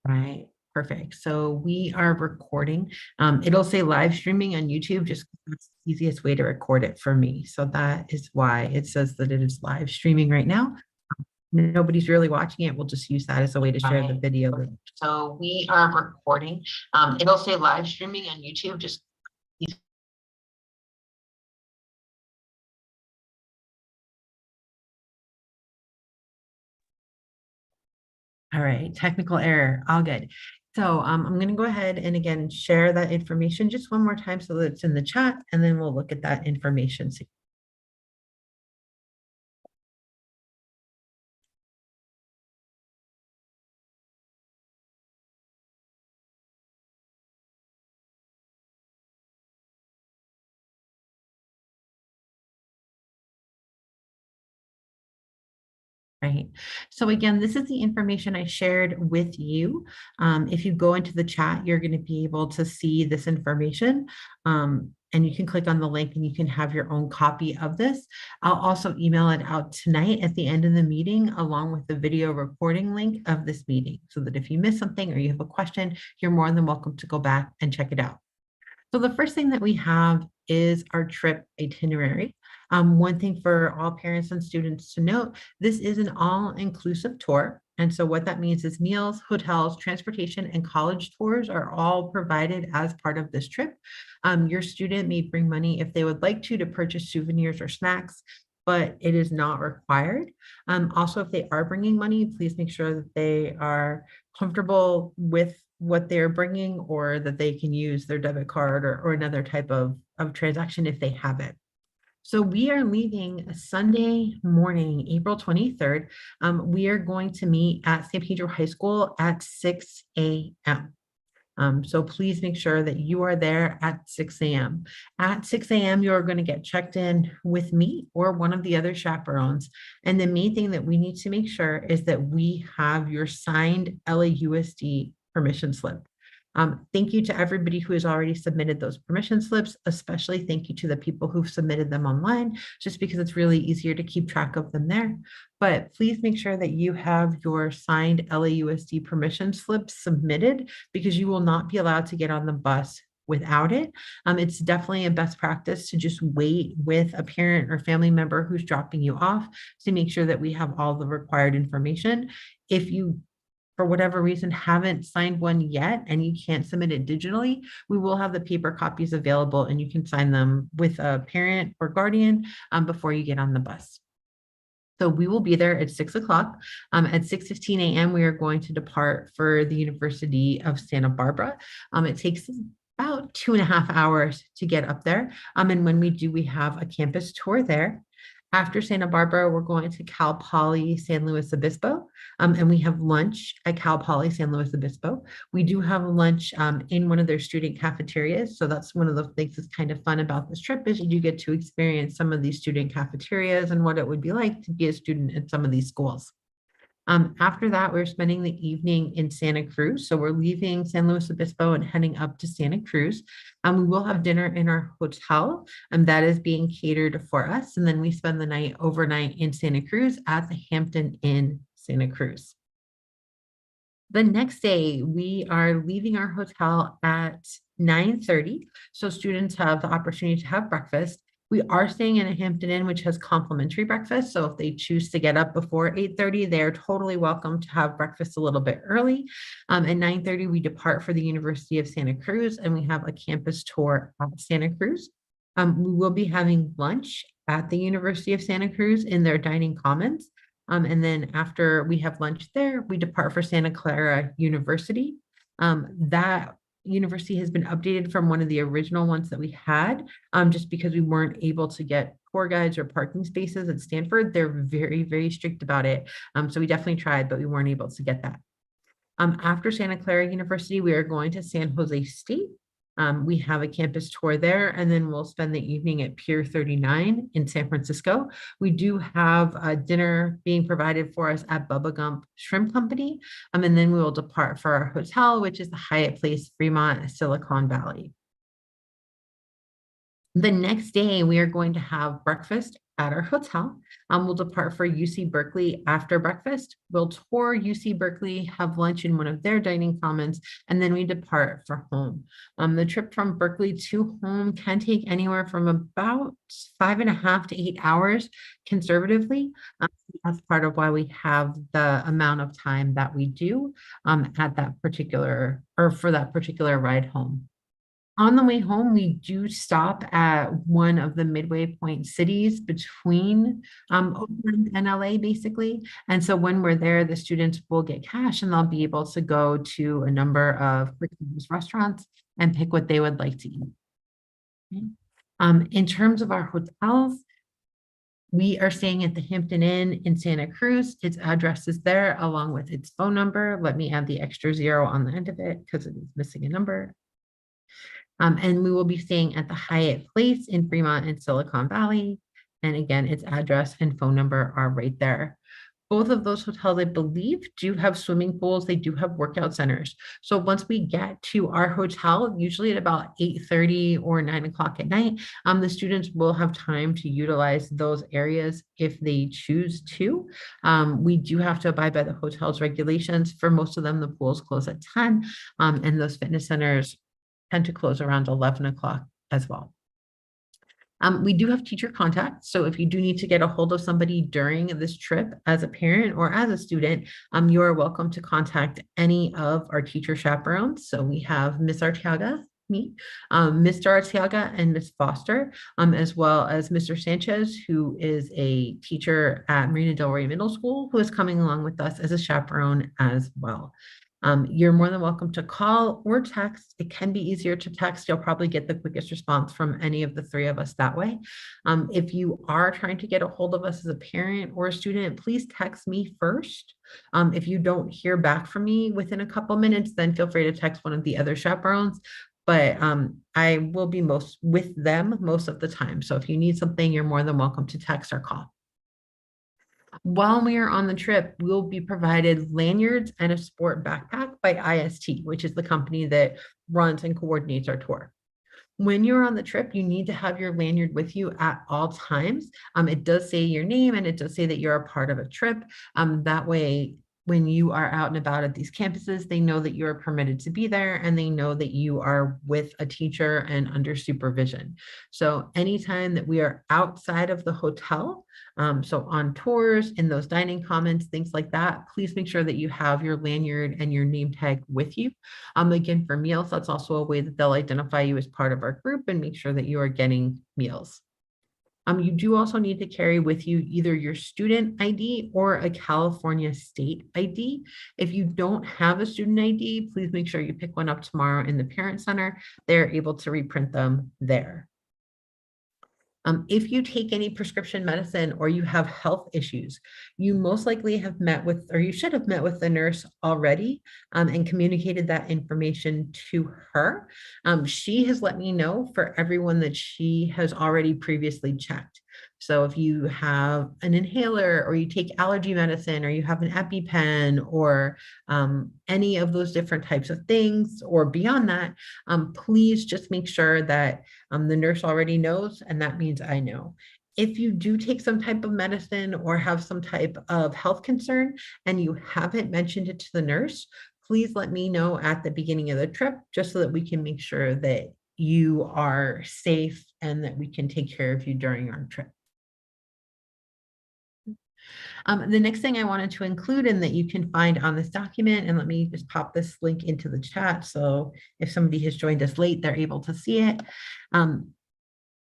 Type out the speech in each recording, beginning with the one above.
Right. Perfect. So we are recording. It'll say live streaming on YouTube, just 'cause that's the easiest way to record it for me. So that is why it says that it is live streaming right now. Nobody's really watching it. We'll just use that as a way to share the video link. So we are recording. It'll say live streaming on YouTube, just all right, technical error, all good. So I'm going to go ahead and again share that information just one more time so that it's in the chat, and then we'll look at that information. Right. So again, this is the information I shared with you. If you go into the chat, you're going to be able to see this information. And you can click on the link and you can have your own copy of this. I'll also email it out tonight at the end of the meeting, along with the video recording link of this meeting, so that if you miss something or you have a question, you're more than welcome to go back and check it out. So the first thing that we have is our trip itinerary. One thing for all parents and students to note, this is an all-inclusive tour. And so what that means is meals, hotels, transportation, and college tours are all provided as part of this trip. Your student may bring money if they would like to purchase souvenirs or snacks, but it is not required. Also, if they are bringing money, please make sure that they are comfortable with what they're bringing, or that they can use their debit card or another type of transaction if they have it. So we are leaving Sunday morning, April 23rd. We are going to meet at San Pedro High School at 6 a.m. So please make sure that you are there at 6 a.m. At 6 a.m., you're going to get checked in with me or one of the other chaperones. And the main thing that we need to make sure is that we have your signed LAUSD permission slip. Thank you to everybody who has already submitted those permission slips, especially thank you to the people who've submitted them online, just because it's really easier to keep track of them there. But please make sure that you have your signed LAUSD permission slip submitted, because you will not be allowed to get on the bus without it. It's definitely a best practice to just wait with a parent or family member who's dropping you off to make sure that we have all the required information. If you, for whatever reason, haven't signed one yet and you can't submit it digitally, we will have the paper copies available and you can sign them with a parent or guardian before you get on the bus. So we will be there at 6 o'clock. At 6:15 a.m., we are going to depart for the University of Santa Barbara. It takes about 2.5 hours to get up there. And when we do, we have a campus tour there. After Santa Barbara, we're going to Cal Poly San Luis Obispo, and we have lunch at Cal Poly San Luis Obispo. We do have lunch in one of their student cafeterias. So that's one of the things that's kind of fun about this trip, is you do get to experience some of these student cafeterias and what it would be like to be a student in some of these schools. After that, we're spending the evening in Santa Cruz. So we're leaving San Luis Obispo and heading up to Santa Cruz. We will have dinner in our hotel, and that is being catered for us. And then we spend the night overnight in Santa Cruz at the Hampton Inn Santa Cruz. The next day, we are leaving our hotel at 9:30. So students have the opportunity to have breakfast. We are staying in a Hampton Inn, which has complimentary breakfast. So if they choose to get up before 8:30, they're totally welcome to have breakfast a little bit early. At 9:30, we depart for the University of Santa Cruz, and we have a campus tour at Santa Cruz. We will be having lunch at the University of Santa Cruz in their dining commons. And then after we have lunch there, we depart for Santa Clara University. That university has been updated from one of the original ones that we had, just because we weren't able to get tour guides or parking spaces at Stanford. They're very, very strict about it. So we definitely tried, but we weren't able to get that. After Santa Clara University, we are going to San Jose State. We have a campus tour there, and then we'll spend the evening at Pier 39 in San Francisco. We do have a dinner being provided for us at Bubba Gump Shrimp Company, and then we will depart for our hotel, which is the Hyatt Place Fremont, Silicon Valley. The next day, we are going to have breakfast at our hotel. We'll depart for UC Berkeley after breakfast. We'll tour UC Berkeley, have lunch in one of their dining commons, and then we depart for home. The trip from Berkeley to home can take anywhere from about 5.5 to 8 hours conservatively. That's part of why we have the amount of time that we do at that particular or for that particular ride home. On the way home, we do stop at one of the midway point cities between Oakland and LA, basically. And so when we're there, the students will get cash and they'll be able to go to a number of quick service restaurants and pick what they would like to eat. Okay. In terms of our hotels, we are staying at the Hampton Inn in Santa Cruz. Its address is there along with its phone number. Let me add the extra 0 on the end of it because it is missing a number. And we will be staying at the Hyatt Place in Fremont and Silicon Valley. And again, its address and phone number are right there. Both of those hotels, I believe, do have swimming pools. They do have workout centers. So once we get to our hotel, usually at about 8:30 or 9 o'clock at night, the students will have time to utilize those areas if they choose to. We do have to abide by the hotel's regulations. For most of them, the pools close at 10, and those fitness centers tend to close around 11 o'clock as well. We do have teacher contact. So if you do need to get a hold of somebody during this trip as a parent or as a student, you are welcome to contact any of our teacher chaperones. So we have Miss Arteaga, me, Mr. Arteaga and Miss Foster, as well as Mr. Sanchez, who is a teacher at Marina Del Rey Middle School, who is coming along with us as a chaperone as well. You're more than welcome to call or text. It can be easier to text. You'll probably get the quickest response from any of the 3 of us that way. If you are trying to get a hold of us as a parent or a student, please text me first. If you don't hear back from me within a couple minutes, then feel free to text one of the other chaperones. But I will be with them most of the time. So if you need something, you're more than welcome to text or call. While we are on the trip, we'll be provided lanyards and a sport backpack by IST, which is the company that runs and coordinates our tour. When you're on the trip, you need to have your lanyard with you at all times. It does say your name and it does say that you're a part of a trip. That way, when you are out and about at these campuses, they know that you are permitted to be there and they know that you are with a teacher and under supervision. So anytime that we are outside of the hotel, so on tours, in those dining commons, things like that, please make sure that you have your lanyard and your name tag with you. Again, for meals, that's also a way that they'll identify you as part of our group and make sure that you are getting meals. You do also need to carry with you either your student ID or a California state ID. If you don't have a student ID, please make sure you pick one up tomorrow in the Parent Center. They're able to reprint them there. If you take any prescription medicine or you have health issues, you most likely have met with, or you should have met with the nurse already and communicated that information to her. She has let me know for everyone that she has already previously checked. So if you have an inhaler or you take allergy medicine or you have an EpiPen or any of those different types of things or beyond that, please just make sure that the nurse already knows, and that means I know. If you do take some type of medicine or have some type of health concern and you haven't mentioned it to the nurse, please let me know at the beginning of the trip, just so that we can make sure that you are safe and that we can take care of you during our trip. The next thing I wanted to include and that you can find on this document, and let me just pop this link into the chat so if somebody has joined us late, they're able to see it,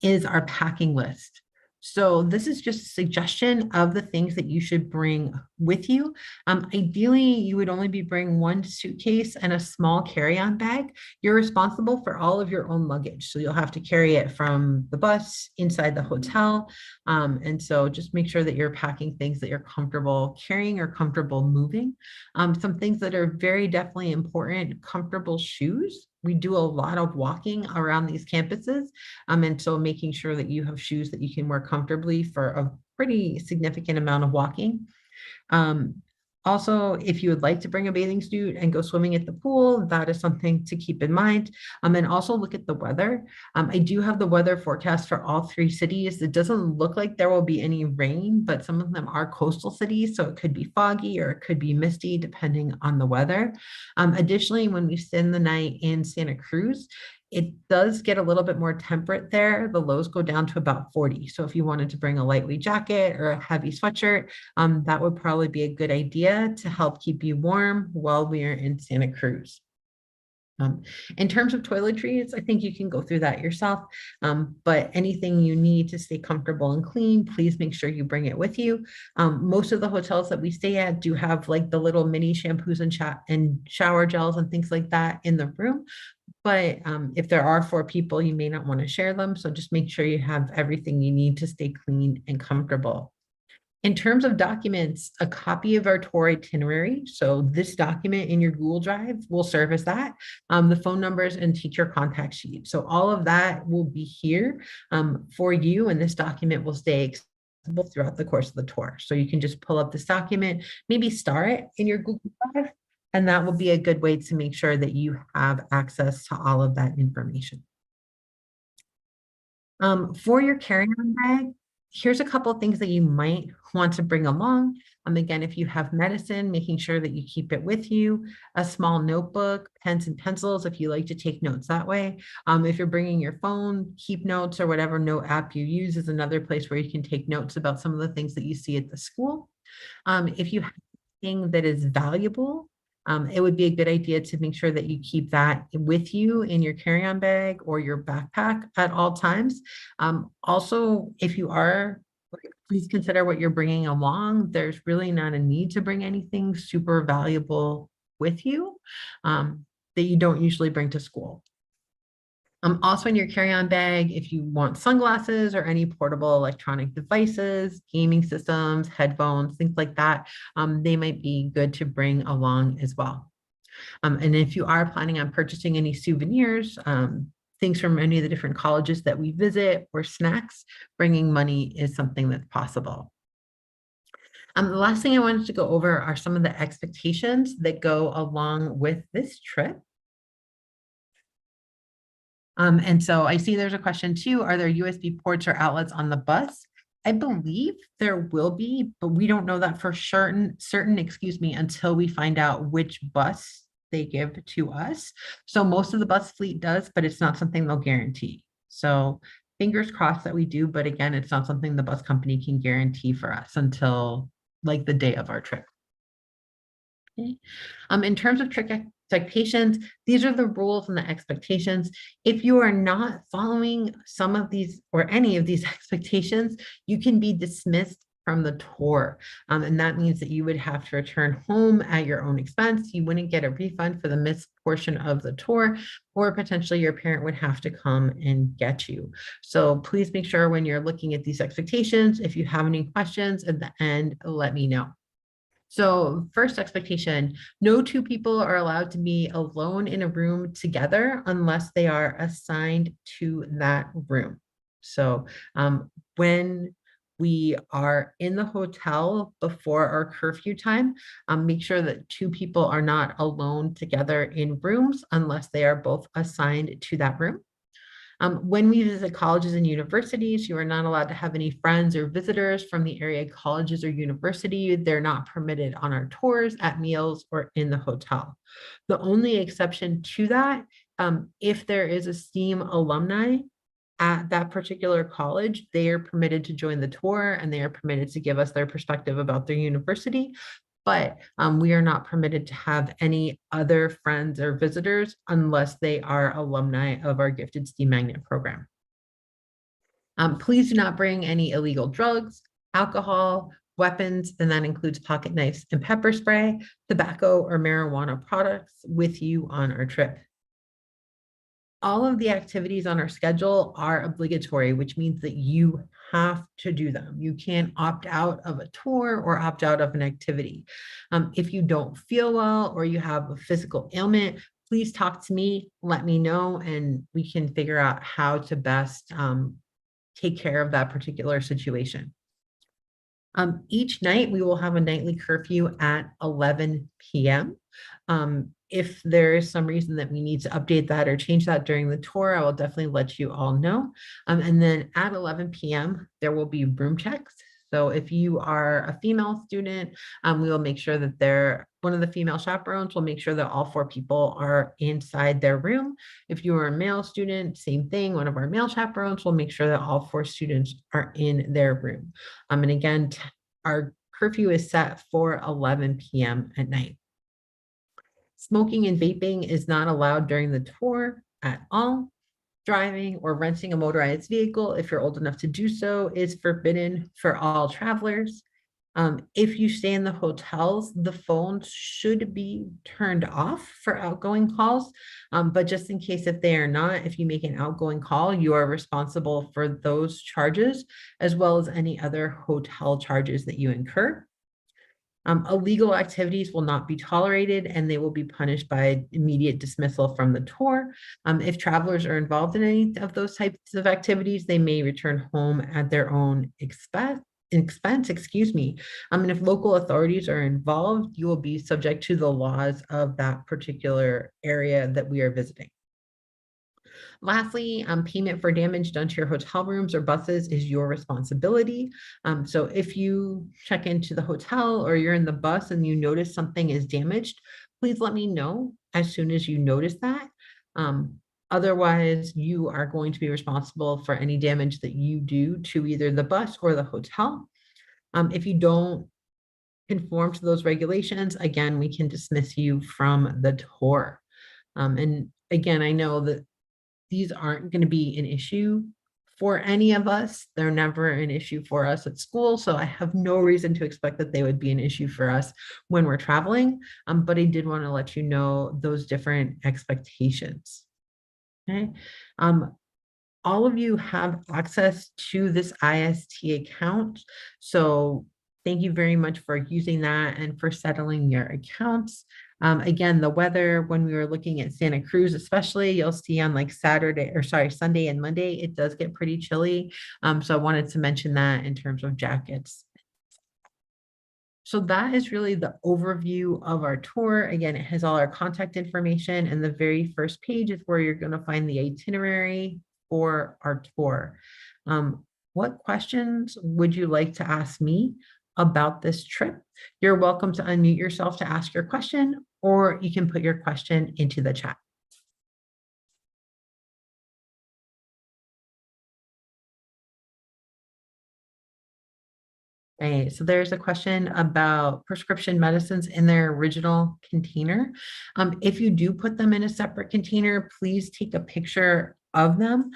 is our packing list. So this is just a suggestion of the things that you should bring with you. Ideally, you would only be bringing one suitcase and a small carry-on bag. You're responsible for all of your own luggage. So you'll have to carry it from the bus inside the hotel. And so just make sure that you're packing things that you're comfortable carrying or comfortable moving. Some things that are very definitely important: comfortable shoes. We do a lot of walking around these campuses. And so making sure that you have shoes that you can wear comfortably for a pretty significant amount of walking. Also, if you would like to bring a bathing suit and go swimming at the pool, that is something to keep in mind. And also look at the weather. I do have the weather forecast for all three cities. It doesn't look like there will be any rain, but some of them are coastal cities, so it could be foggy or it could be misty depending on the weather. Additionally, when we spend the night in Santa Cruz, it does get a little bit more temperate there. The lows go down to about 40. So if you wanted to bring a lightweight jacket or a heavy sweatshirt, that would probably be a good idea to help keep you warm while we are in Santa Cruz. In terms of toiletries, I think you can go through that yourself. But anything you need to stay comfortable and clean, please make sure you bring it with you. Most of the hotels that we stay at do have like the little mini shampoos and shower gels and things like that in the room. But if there are 4 people, you may not want to share them. So just make sure you have everything you need to stay clean and comfortable. In terms of documents, a copy of our tour itinerary. So this document in your Google Drive will serve as that. The phone numbers and teacher contact sheet. So all of that will be here for you, and this document will stay accessible throughout the course of the tour. So you can just pull up this document, maybe star it in your Google Drive, and that will be a good way to make sure that you have access to all of that information. For your carry-on bag, here's a couple of things that you might want to bring along. Again, if you have medicine, making sure that you keep it with you, a small notebook, pens and pencils, if you like to take notes that way. If you're bringing your phone, Keep Notes or whatever note app you use is another place where you can take notes about some of the things that you see at the school. If you have anything that is valuable, it would be a good idea to make sure that you keep that with you in your carry-on bag or your backpack at all times. Also, if you are, please consider what you're bringing along. There's really not a need to bring anything super valuable with you that you don't usually bring to school. Also in your carry-on bag, if you want sunglasses or any portable electronic devices, gaming systems, headphones, things like that, they might be good to bring along as well. And if you are planning on purchasing any souvenirs, things from any of the different colleges that we visit or snacks, bringing money is something that's possible. The last thing I wanted to go over are some of the expectations that go along with this trip. And so I see there's a question too. Are there USB ports or outlets on the bus? I believe there will be, but we don't know that for certain, until we find out which bus they give to us. So most of the bus fleet does, but it's not something they'll guarantee. So fingers crossed that we do, but again, it's not something the bus company can guarantee for us until like the day of our trip. Okay. In terms of trick expectations, these are the rules and the expectations. If you are not following some of these or any of these expectations, you can be dismissed from the tour. And that means that you would have to return home at your own expense. You wouldn't get a refund for the missed portion of the tour, or potentially your parent would have to come and get you. So please make sure when you're looking at these expectations, if you have any questions at the end, let me know. So first expectation, no 2 people are allowed to be alone in a room together unless they are assigned to that room. So when we are in the hotel before our curfew time, make sure that 2 people are not alone together in rooms unless they are both assigned to that room. When we visit colleges and universities, you are not allowed to have any friends or visitors from the area colleges or university. They're not permitted on our tours, at meals, or in the hotel. The only exception to that, if there is a STEAM alumni at that particular college, they are permitted to join the tour and they are permitted to give us their perspective about their university. But we are not permitted to have any other friends or visitors unless they are alumni of our Gifted STEAM Magnet program. Please do not bring any illegal drugs, alcohol, weapons, and that includes pocket knives and pepper spray, tobacco or marijuana products with you on our trip. All of the activities on our schedule are obligatory, which means that you have to do them. You can't opt out of a tour or opt out of an activity. If you don't feel well or you have a physical ailment, please talk to me, let me know, and we can figure out how to best take care of that particular situation. Each night we will have a nightly curfew at 11 p.m. If there is some reason that we need to update that or change that during the tour, I will definitely let you all know. And then at 11 p.m., there will be room checks. So if you are a female student, we will make sure that one of the female chaperones will make sure that all 4 people are inside their room. If you are a male student, same thing. One of our male chaperones will make sure that all 4 students are in their room. And again, our curfew is set for 11 p.m. at night. Smoking and vaping is not allowed during the tour at all. Driving or renting a motorized vehicle, if you're old enough to do so, is forbidden for all travelers. If you stay in the hotels, the phones should be turned off for outgoing calls. But just in case if they are not, if you make an outgoing call, you are responsible for those charges, as well as any other hotel charges that you incur. Illegal activities will not be tolerated and they will be punished by immediate dismissal from the tour. If travelers are involved in any of those types of activities, they may return home at their own expense. And if local authorities are involved, you will be subject to the laws of that particular area that we are visiting. Lastly, payment for damage done to your hotel rooms or buses is your responsibility. So if you check into the hotel or you're in the bus and you notice something is damaged, please let me know as soon as you notice that. Otherwise, you are going to be responsible for any damage that you do to either the bus or the hotel. If you don't conform to those regulations, again, we can dismiss you from the tour. And again, I know that these aren't going to be an issue for any of us. They're never an issue for us at school. So I have no reason to expect that they would be an issue for us when we're traveling. But I did want to let you know those different expectations. Okay. All of you have access to this IST account. So thank you very much for using that and for settling your accounts. Again, the weather, when we were looking at Santa Cruz, especially, you'll see on like Sunday and Monday, it does get pretty chilly. So I wanted to mention that in terms of jackets. So that is really the overview of our tour. Again, it has all our contact information, and the very first page is where you're going to find the itinerary for our tour. What questions would you like to ask me about this trip? You're welcome to unmute yourself to ask your question, or you can put your question into the chat. Right, so there's a question about prescription medicines in their original container. If you do put them in a separate container, please take a picture of them.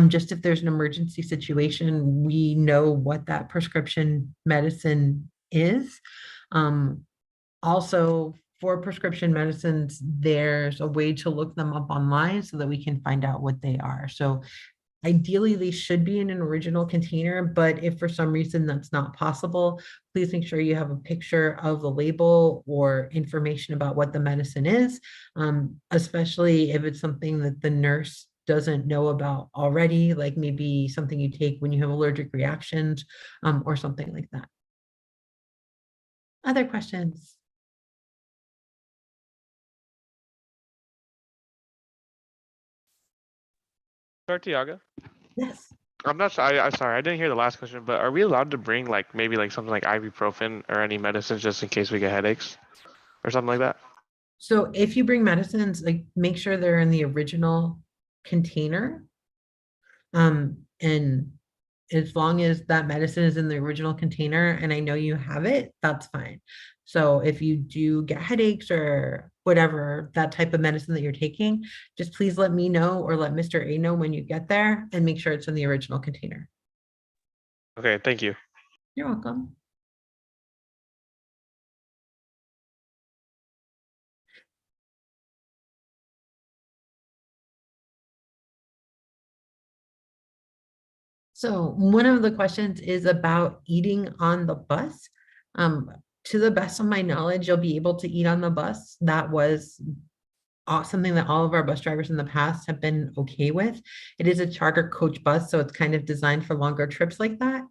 Just if there's an emergency situation, we know what that prescription medicine is. Also, for prescription medicines, there's a way to look them up online so that we can find out what they are. So ideally, they should be in an original container, but if for some reason that's not possible, please make sure you have a picture of the label or information about what the medicine is, especially if it's something that the nurse doesn't know about already, like maybe something you take when you have allergic reactions, or something like that. Other questions? Arteaga. Yes. I'm not sure. I'm sorry, I didn't hear the last question, but are we allowed to bring like maybe like something like ibuprofen or any medicines just in case we get headaches or something like that? So if you bring medicines, like make sure they're in the original container. And as long as that medicine is in the original container and I know you have it, that's fine. So if you do get headaches or whatever, that type of medicine that you're taking, just please let me know or let Mr. A know when you get there and make sure it's in the original container. Okay, thank you. You're welcome. So one of the questions is about eating on the bus. To the best of my knowledge, you'll be able to eat on the bus. That was something that all of our bus drivers in the past have been okay with. It is a charter coach bus, so it's kind of designed for longer trips like that.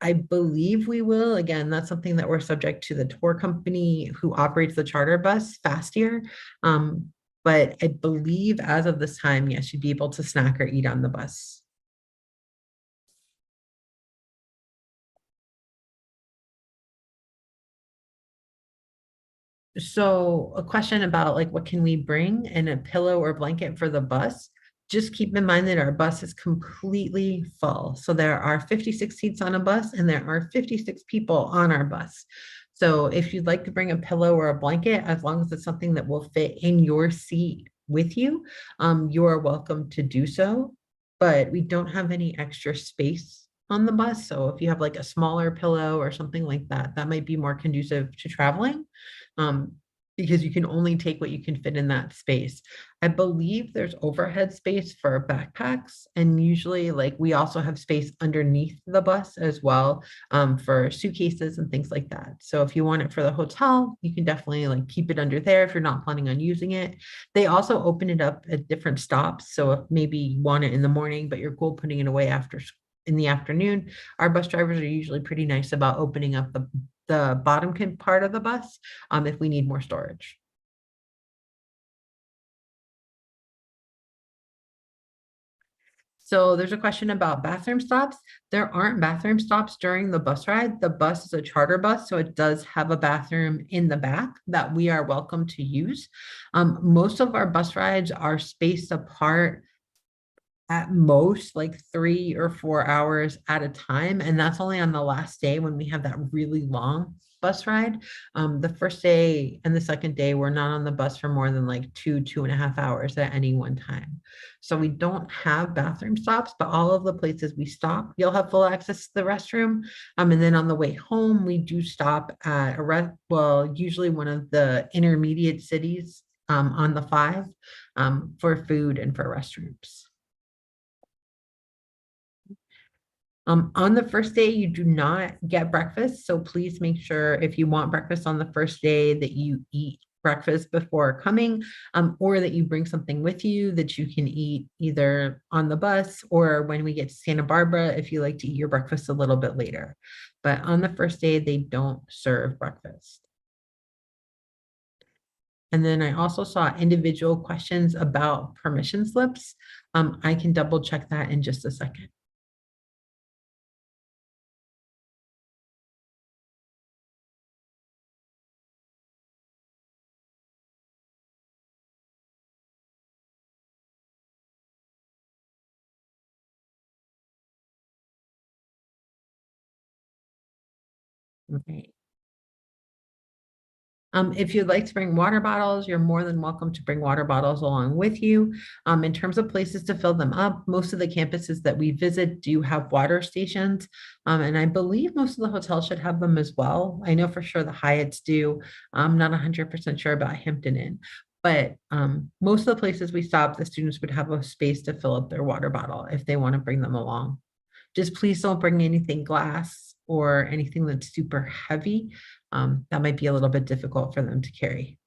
I believe we will. Again, that's something that we're subject to the tour company who operates the charter bus, Fastier. Um, but I believe as of this time, yes, you'd be able to snack or eat on the bus. So a question about like what can we bring and a pillow or blanket for the bus? Just keep in mind that our bus is completely full. So there are 56 seats on a bus and there are 56 people on our bus. So if you'd like to bring a pillow or a blanket, as long as it's something that will fit in your seat with you, you are welcome to do so. But we don't have any extra space on the bus. So if you have like a smaller pillow or something like that, that might be more conducive to traveling, um, because you can only take what you can fit in that space. I believe there's overhead space for backpacks, and usually, like, we also have space underneath the bus as well, for suitcases and things like that. So if you want it for the hotel, you can definitely like keep it under there if you're not planning on using it. They also open it up at different stops. So if maybe you want it in the morning, but you're cool putting it away after in the afternoon, our bus drivers are usually pretty nice about opening up the bottom part of the bus, if we need more storage. So there's a question about bathroom stops. There aren't bathroom stops during the bus ride. The bus is a charter bus, so it does have a bathroom in the back that we are welcome to use. Most of our bus rides are spaced apart at most like 3 or 4 hours at a time. And that's only on the last day when we have that really long bus ride. The first day and the second day, we're not on the bus for more than like 2.5 hours at any one time. So we don't have bathroom stops, but all of the places we stop, you'll have full access to the restroom. And then on the way home, we do stop at well, usually one of the intermediate cities on the five, for food and for restrooms. On the first day, you do not get breakfast. So please make sure if you want breakfast on the first day that you eat breakfast before coming, or that you bring something with you that you can eat either on the bus or when we get to Santa Barbara, if you like to eat your breakfast a little bit later. But on the first day, they don't serve breakfast. And then I also saw individual questions about permission slips. I can double check that in just a second. Okay. If you'd like to bring water bottles, you're more than welcome to bring water bottles along with you. In terms of places to fill them up, most of the campuses that we visit do have water stations. And I believe most of the hotels should have them as well. I know for sure the Hyatts do. I'm not 100% sure about Hampton Inn. But most of the places we stop, the students would have a space to fill up their water bottle if they want to bring them along. Just please don't bring anything glass or anything that's super heavy. That might be a little bit difficult for them to carry.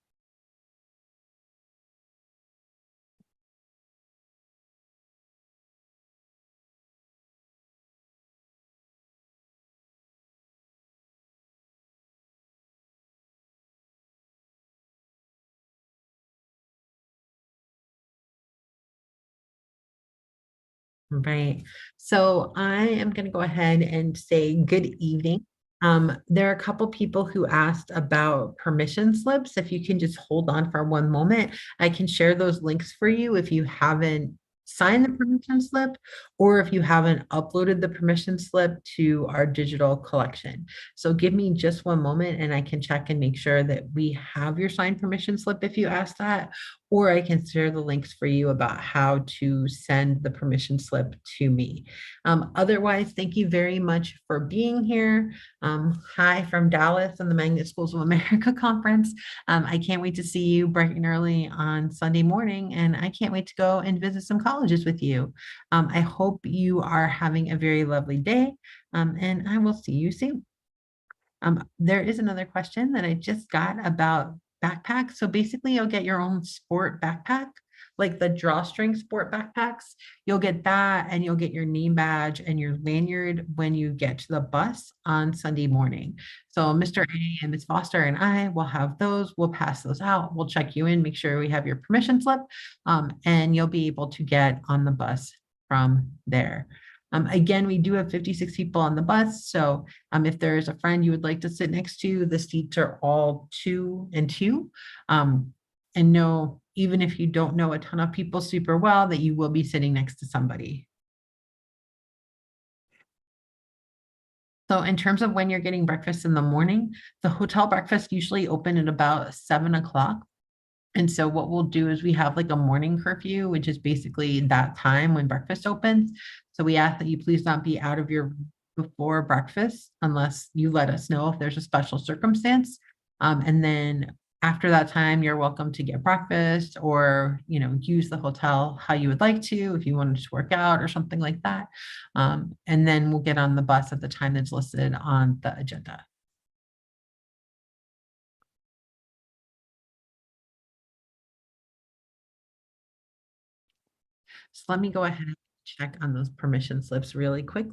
Right. So I am going to go ahead and say good evening. There are a couple people who asked about permission slips. If you can just hold on for one moment, I can share those links for you if you haven't signed the permission slip or if you haven't uploaded the permission slip to our digital collection. So give me just one moment and I can check and make sure that we have your signed permission slip if you ask that, or I can share the links for you about how to send the permission slip to me. Otherwise, thank you very much for being here. Hi from Dallas and the Magnet Schools of America conference. I can't wait to see you bright and early on Sunday morning, and I can't wait to go and visit some colleges with you. I hope you are having a very lovely day, and I will see you soon. There is another question that I just got about backpacks. So basically, you'll get your own sport backpack. like the drawstring sport backpacks, you'll get that and you'll get your name badge and your lanyard when you get to the bus on Sunday morning. So Mr. A and Ms. Foster and I will have those. We'll pass those out. We'll check you in, make sure we have your permission slip, and you'll be able to get on the bus from there. Again, we do have 56 people on the bus. So if there is a friend you would like to sit next to, the seats are all 2 and 2. And know, even if you don't know a ton of people super well, that you will be sitting next to somebody. So in terms of when you're getting breakfast in the morning, the hotel breakfast usually open at about 7 o'clock. And so what we'll do is we have like a morning curfew, which is basically that time when breakfast opens. So we ask that you please not be out of your before breakfast unless you let us know if there's a special circumstance. And then after that time, you're welcome to get breakfast or, use the hotel how you would like to, if you wanted to work out or something like that. And then we'll get on the bus at the time that's listed on the agenda. So let me go ahead and check on those permission slips really quick.